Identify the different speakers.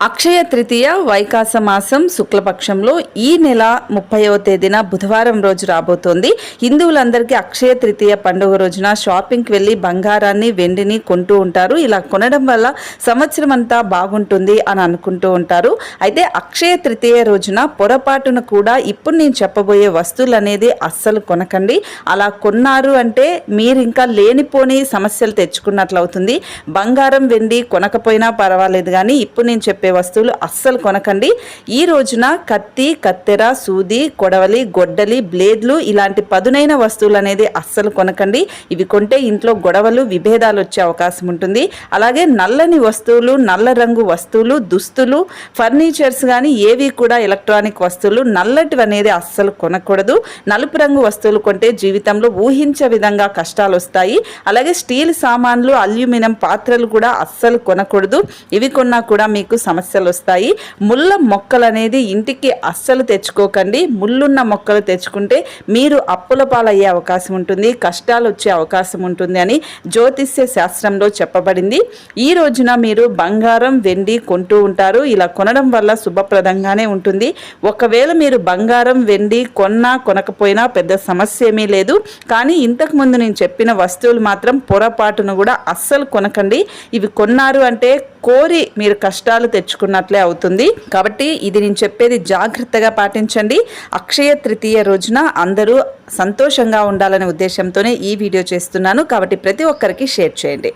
Speaker 1: అక్షయ తృతీయ వైకాస మాసం శుక్లపక్షంలో ఈ నెల 30వ తేదీన బుధవారం రోజు రాబోతోంది. హిందువులందరికీ అక్షయ తృతీయ పండుగ రోజున షాపింగ్కి వెళ్ళి బంగారాన్ని వెండిని కొంటూ ఉంటారు. ఇలా కొనడం వల్ల సంవత్సరం అంతా బాగుంటుంది అని అనుకుంటూ ఉంటారు. అయితే అక్షయ తృతీయ రోజున పొరపాటున కూడా ఇప్పుడు నేను చెప్పబోయే వస్తువులు అనేది అస్సలు కొనకండి. అలా కొన్నారు అంటే మీరు ఇంకా లేనిపోని సమస్యలు తెచ్చుకున్నట్లు అవుతుంది. బంగారం వెండి కొనకపోయినా పర్వాలేదు, కానీ ఇప్పుడు నేను చెప్పే వస్తువులు అస్సలు కొనకండి. ఈ రోజున కత్తి, కత్తెర, సూది, కొడవలి, గొడ్డలి, బ్లేడ్లు ఇలాంటి పదునైన వస్తువులు అనేది అస్సలు కొనకండి. ఇవి కొంటే ఇంట్లో గొడవలు, విభేదాలు వచ్చే అవకాశం ఉంటుంది. అలాగే నల్లని వస్తువులు, నల్ల రంగు వస్తువులు, దుస్తులు, ఫర్నిచర్స్ కానీ ఏవి కూడా ఎలక్ట్రానిక్ వస్తువులు నల్లటివి అనేది అస్సలు కొనకూడదు. నలుపు రంగు వస్తువులు కొంటే జీవితంలో ఊహించే విధంగా కష్టాలు వస్తాయి. అలాగే స్టీల్ సామాన్లు, అల్యూమినియం పాత్రలు కూడా అస్సలు కొనకూడదు. ఇవి కొన్నా కూడా మీకు సమస్యలు వస్తాయి. ముళ్ళ మొక్కలు అనేది ఇంటికి అస్సలు తెచ్చుకోకండి. ముళ్ళున్న మొక్కలు తెచ్చుకుంటే మీరు అప్పుల పాలయ్యే అవకాశం ఉంటుంది, కష్టాలు వచ్చే అవకాశం ఉంటుంది అని జ్యోతిష్య శాస్త్రంలో చెప్పబడింది. ఈ రోజున మీరు బంగారం వెండి కొంటూ ఉంటారు. ఇలా కొనడం వల్ల శుభప్రదంగానే ఉంటుంది. ఒకవేళ మీరు బంగారం వెండి కొన్నా కొనకపోయినా పెద్ద సమస్య ఏమీ లేదు. కానీ ఇంతకుముందు నేను చెప్పిన వస్తువులు మాత్రం పొరపాటును కూడా అస్సలు కొనకండి. ఇవి కొన్నారు అంటే కోరి మీరు కష్టాలు తెచ్చుకున్నట్లే అవుతుంది. కాబట్టి ఇది నేను చెప్పేది జాగ్రత్తగా పాటించండి. అక్షయ తృతీయ రోజున అందరూ సంతోషంగా ఉండాలనే ఉద్దేశంతోనే ఈ వీడియో చేస్తున్నాను. కాబట్టి ప్రతి ఒక్కరికి షేర్ చేయండి.